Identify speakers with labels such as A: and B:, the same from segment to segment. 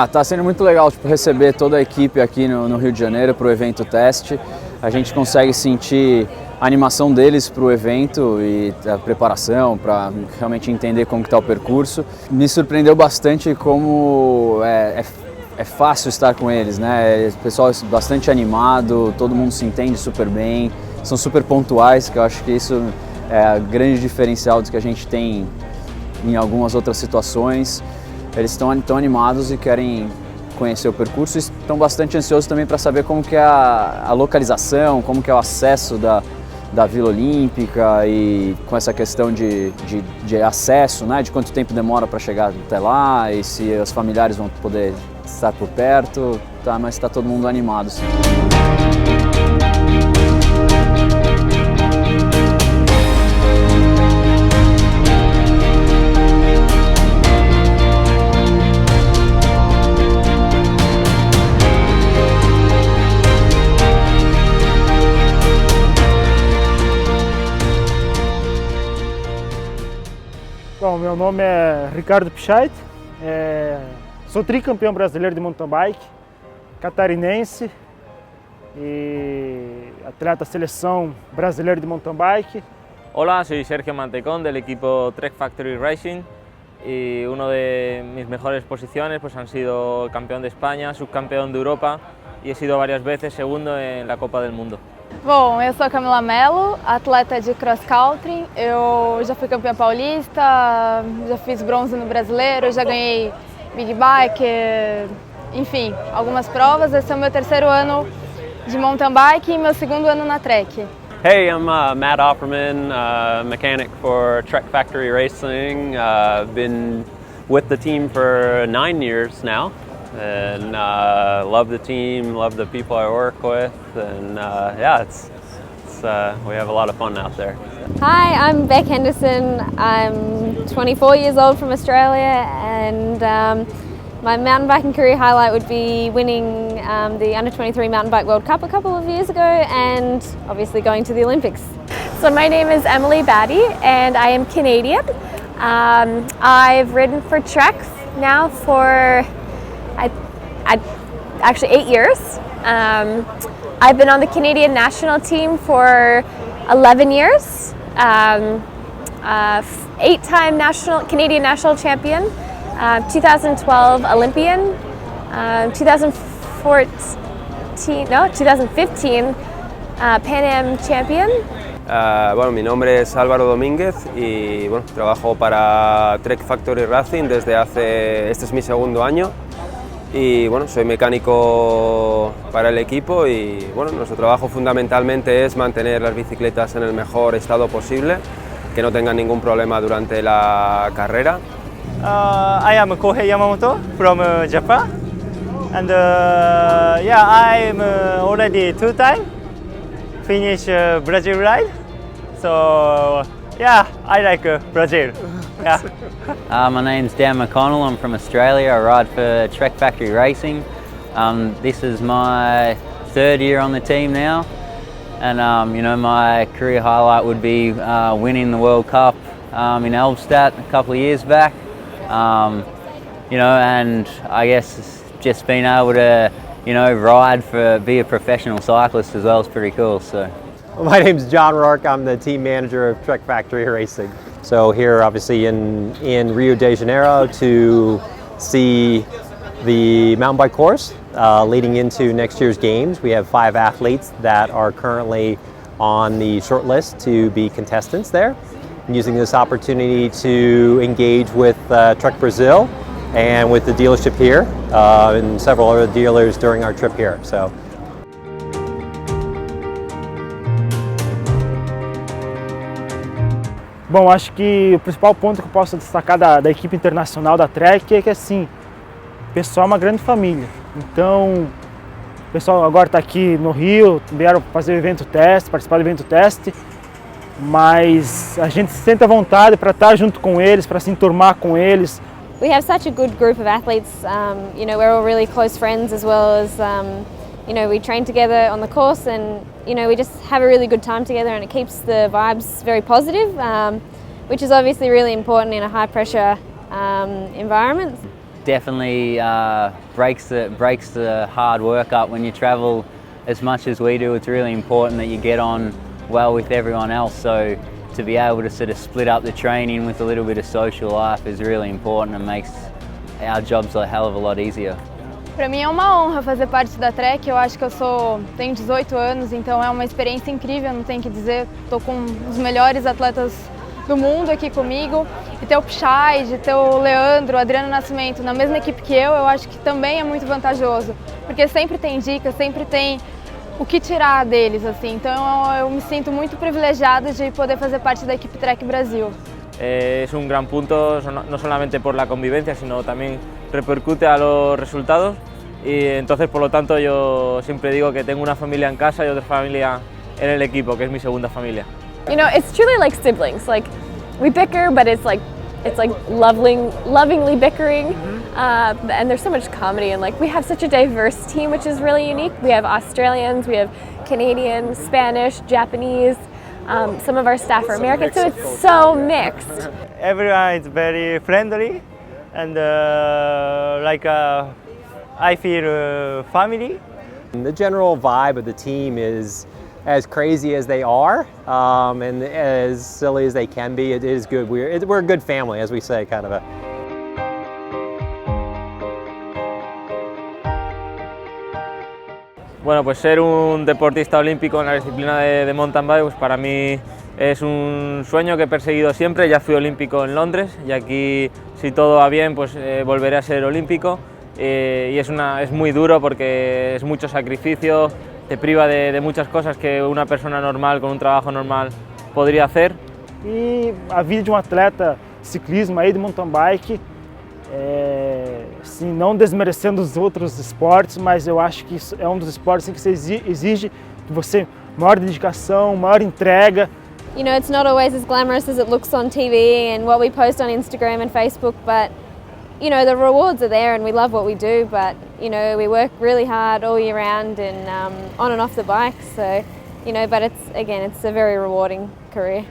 A: Tá sendo muito legal receber toda a equipe aqui no Rio de Janeiro para o evento teste. A gente consegue sentir a animação deles para o evento e a preparação para realmente entender como está o percurso. Me surpreendeu bastante como é fácil estar com eles, né? O pessoal é bastante animado, todo mundo se entende super bem, são super pontuais, que eu acho que isso é o grande diferencial do que a gente tem em algumas outras situações. Eles estão animados e querem conhecer o percurso e estão bastante ansiosos também para saber como que é a localização, como que é o acesso da Vila Olímpica e com essa questão de acesso, né, de quanto tempo demora para chegar até lá e se os familiares vão poder estar por perto, mas está todo mundo animado. Sim.
B: Bom, meu nome é Ricardo Pichait, sou tricampeão brasileiro de mountain bike, catarinense e atleta seleção brasileiro de mountain bike.
C: Hola, soy Sergio Mantecón del equipo Trek Factory Racing y una de mis mejores posiciones pues han sido campeón de España, subcampeón de Europa y he sido varias veces segundo en la Copa del Mundo.
D: Bom, eu sou Camila Mello, atleta de cross country. Eu já fui campeã paulista, já fiz bronze no brasileiro, já ganhei big bike, enfim, algumas provas. Esse é o meu terceiro ano de mountain bike e meu segundo ano na Trek.
E: Hey, I'm Matt Opperman, mechanic for Trek Factory Racing. Been with the team for 9 years now. And love the team, love the people I work with, and yeah, we have a lot of fun out there.
F: Hi, I'm Beck Henderson. I'm 24 years old from Australia, and my mountain biking career highlight would be winning the Under-23 Mountain Bike World Cup a couple of years ago, and obviously going to the Olympics.
G: So my name is Emily Batty, and I am Canadian. I've ridden for Trek now for actually 8 years. I've been on the Canadian national team for 11 years. 8-time Canadian national champion, 2012 Olympian, 2015 Pan Am champion.
H: Bueno, mi nombre es Álvaro Domínguez y bueno, trabajo para Trek Factory Racing este es mi segundo año. Y bueno, soy mecánico para el equipo y bueno, nuestro trabajo fundamentalmente es mantener las bicicletas en el mejor estado posible, que no tengan ningún problema durante la carrera.
I: I am Kohei Yamamoto from Japan, and yeah, I'm already 2-time finish Brazil ride, so yeah, I like Brazil. Yeah.
J: My name's Dan McConnell, I'm from Australia, I ride for Trek Factory Racing. This is my 3rd year on the team now, and you know, my career highlight would be winning the World Cup in Elbstadt a couple of years back. You know, and I guess just being able to, you know, be a professional cyclist as well is pretty cool. So.
K: My name's John Rourke, I'm the team manager of Trek Factory Racing. So here obviously in Rio de Janeiro to see the mountain bike course leading into next year's games. We have 5 athletes that are currently on the short list to be contestants there. I'm using this opportunity to engage with Trek Brazil and with the dealership here and several other dealers during our trip here. So.
B: Bom, acho que o principal ponto que eu posso destacar da equipe internacional da Trek é que assim, o pessoal é uma grande família. Então, o pessoal agora está aqui no Rio, vieram fazer o evento teste, participar do evento teste, mas a gente se sente à vontade para estar junto com eles, para se enturmar com eles.
F: We have such a good group of athletes. You know, we're all really close friends, as well as you know, we train together on the course, and you know, we just have a really good time together, and it keeps the vibes very positive, which is obviously really important in a high pressure environment.
J: definitely breaks the hard work up. When you travel as much as we do, it's really important that you get on well with everyone else. So to be able to sort of split up the training with a little bit of social life is really important and makes our jobs a hell of a lot easier.
D: Para mim é uma honra fazer parte da Trek. Eu acho que tenho 18 anos, então é uma experiência incrível, não tenho que dizer. Estou com os melhores atletas do mundo aqui comigo. E ter o Pichai, de ter o Leandro, o Adriano Nascimento na mesma equipe que eu acho que também é muito vantajoso. Porque sempre tem dicas, sempre tem o que tirar deles, assim. Então eu me sinto muito privilegiada de poder fazer parte da equipe Trek Brasil.
C: Es un gran punto, no solamente por la convivencia, sino también repercute a los resultados, y entonces por lo tanto yo siempre digo que tengo una familia en casa y otra familia en el equipo, que es mi segunda familia.
G: You know, it's truly like siblings. Like, we bicker, but it's like lovingly bickering, and there's so much comedy, and like we have such a diverse team, which is really unique. We have Australians, we have Canadians, Spanish, Japanese. Some of our staff are American, so it's so mixed.
I: Everyone is very friendly, and I feel family.
K: The general vibe of the team is as crazy as they are, and as silly as they can be. It is good. We're a good family, as we say, kind of a.
C: Bueno, pues ser un deportista olímpico en la disciplina de mountain bike, pues para mí es un sueño que he perseguido siempre. Ya fui olímpico en Londres y aquí, si todo va bien, pues volveré a ser olímpico. Y es muy duro porque es mucho sacrificio, te priva de muchas cosas que una persona normal, con un trabajo normal, podría hacer.
B: E a vida de atleta de ciclismo aí, de mountain bike, assim, não desmerecendo os outros esportes, mas eu acho que isso é um dos esportes em que você exige de você maior dedicação, maior entrega.
F: You know, it's not always as glamorous as it looks on TV and what we post on Instagram and Facebook, but you know, the rewards are there and we love what we do, but you know, we work really hard all year round and on and off the bike, so you know, but it's a very rewarding career.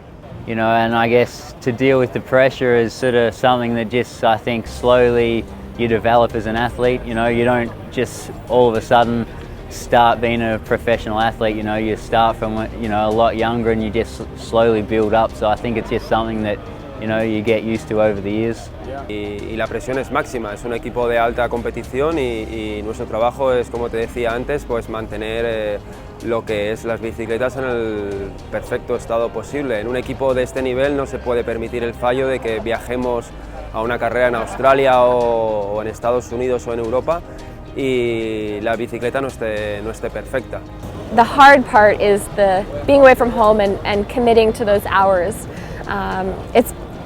J: You know, and I guess to deal with the pressure is sort of something that just, I think, slowly you develop as an athlete. You know, you don't just all of a sudden start being a professional athlete. You know, you start from, you know, a lot younger and you just slowly build up. So I think it's just something that, you know, you get used to over the years.
H: Y la presión es máxima, es un equipo de alta competición y nuestro trabajo es, como te decía antes, pues mantener lo que es las bicicletas en el perfecto estado posible. En un equipo de este nivel no se puede permitir el fallo de que viajemos a una carrera en Australia o en Estados Unidos o en Europa y la bicicleta no esté perfecta.
G: The hard part is the being away from home and committing to those hours.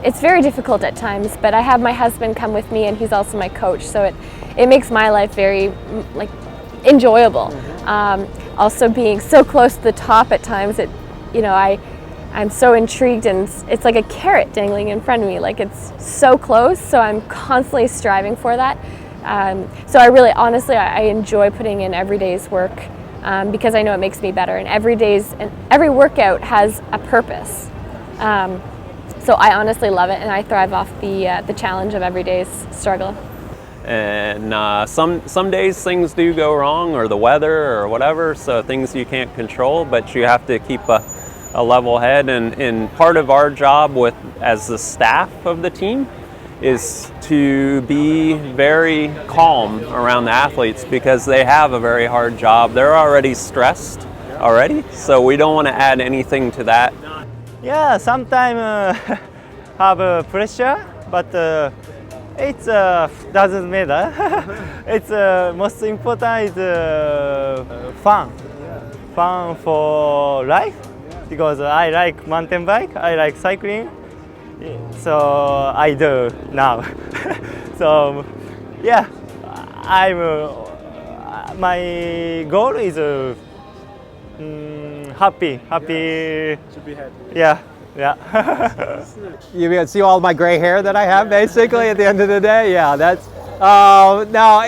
G: It's very difficult at times, but I have my husband come with me and he's also my coach, so it makes my life very enjoyable. Also being so close to the top at times, you know, I'm so intrigued and it's like a carrot dangling in front of me, like it's so close, so I'm constantly striving for that. So I really, honestly, I enjoy putting in every day's work because I know it makes me better, and every workout has a purpose. So I honestly love it, and I thrive off the challenge of every day's struggle.
E: And some days things do go wrong, or the weather or whatever, so things you can't control, but you have to keep a level head. And part of our job as the staff of the team is to be very calm around the athletes because they have a very hard job. They're already stressed already, so we don't want to add anything to that.
I: Yeah, sometimes have pressure, but it doesn't matter. It's most important is fun for life, because I like mountain bike, I like cycling, so I do now. So yeah, my goal is happy.
B: To be happy.
I: Yeah.
K: You can see all my gray hair that I have, basically, at the end of the day. Yeah, that's no,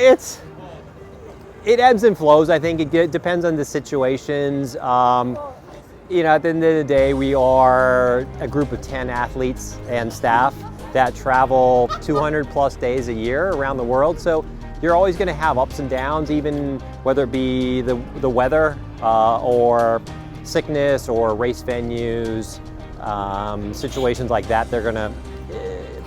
K: it ebbs and flows. I think it depends on the situations. You know, at the end of the day, we are a group of 10 athletes and staff. that travel 200 plus days a year around the world. So you're always going to have ups and downs, even whether it be the weather or sickness or race venues, situations like that, they're going to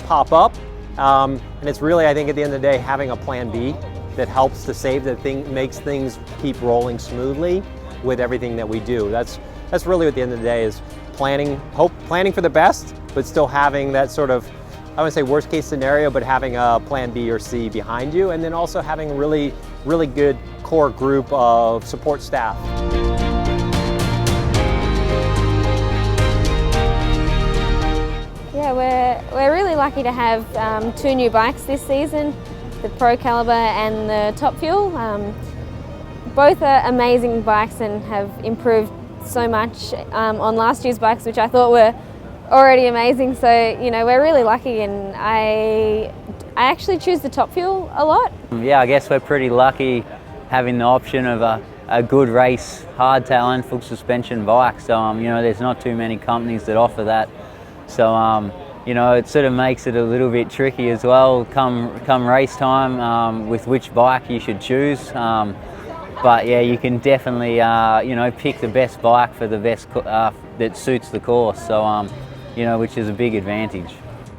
K: pop up. And it's really, I think at the end of the day, having a plan B that helps to save the thing, makes things keep rolling smoothly with everything that we do. That's really at the end of the day is planning for the best, but still having that sort of, I wouldn't say worst case scenario, but having a plan B or C behind you, and then also having a really good core group of support staff.
F: Yeah, we're really lucky to have 2 new bikes this season, the PraQuemPedala and the Top Fuel. Both are amazing bikes and have improved so much on last year's bikes, which I thought were already amazing. So, you know, we're really lucky, and I actually choose the Top Fuel a lot.
J: Yeah, I guess we're pretty lucky having the option of a good race hardtail and full suspension bike. So, you know, there's not too many companies that offer that. So, you know, it sort of makes it a little bit tricky as well come race time with which bike you should choose. But yeah, you can definitely, you know, pick the best bike for the best that suits the course. So, you know, which is a big advantage.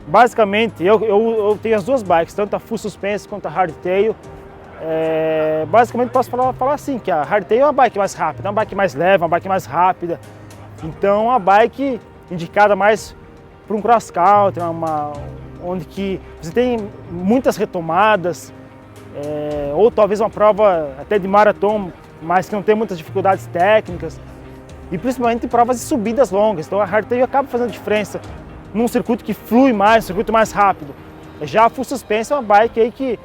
B: Basicamente, eu tenho as duas bikes, tanto a full suspense quanto a hardtail. Basicamente, posso falar assim, que a hardtail é uma bike mais rápida, uma bike mais leve, uma bike mais rápida. Então, uma bike indicada mais para um cross country, onde que você tem muitas retomadas, ou talvez uma prova até de maratona, mas que não tem muitas dificuldades técnicas, e principalmente provas de subidas longas. Então a hardtail acaba fazendo diferença num circuito que flui mais, um circuito mais rápido. Já a full suspense é uma bike aí que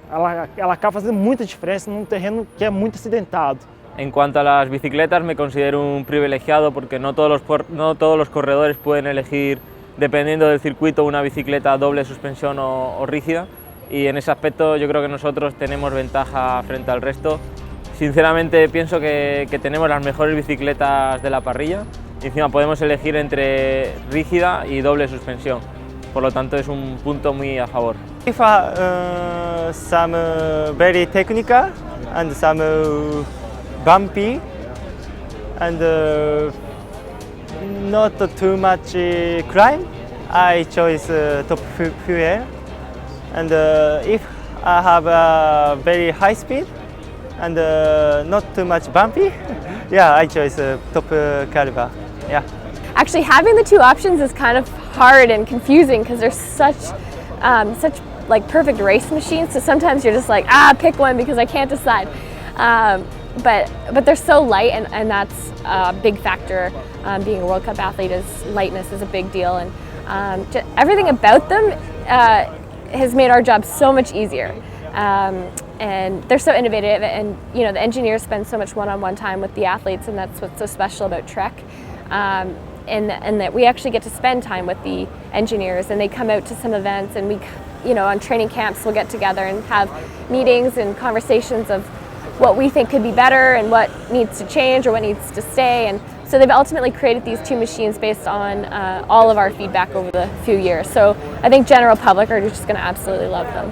B: ela acaba fazendo muita diferença num terreno que é muito acidentado.
C: En cuanto a las bicicletas, me considero un privilegiado porque no todos los corredores pueden elegir, dependiendo del circuito, una bicicleta doble suspensión o rígida, y en ese aspecto yo creo que nosotros tenemos ventaja frente al resto. Sinceramente pienso que tenemos las mejores bicicletas de la parrilla, y encima podemos elegir entre rígida y doble suspensión, por lo tanto es un punto muy a favor.
I: Some very technical and some bumpy and not too much climb. I choose Top Fuel, and if I have a very high speed and not too much bumpy, yeah, I choose Top Caliber. Yeah.
G: Actually, having the 2 options is kind of hard and confusing because they're such like perfect race machines. So sometimes you're just like, pick one because I can't decide. But they're so light, and that's a big factor. Being a World Cup athlete, lightness is a big deal, and everything about them has made our job so much easier. And they're so innovative, and you know, the engineers spend so much one-on-one time with the athletes, and that's what's so special about Trek. And that we actually get to spend time with the engineers, and they come out to some events, and we, you know, on training camps we'll get together and have meetings and conversations of what we think could be better and what needs to change or what needs to stay. And so they've ultimately created these 2 machines based on all of our feedback over the few years. So I think general public are just going to absolutely love them.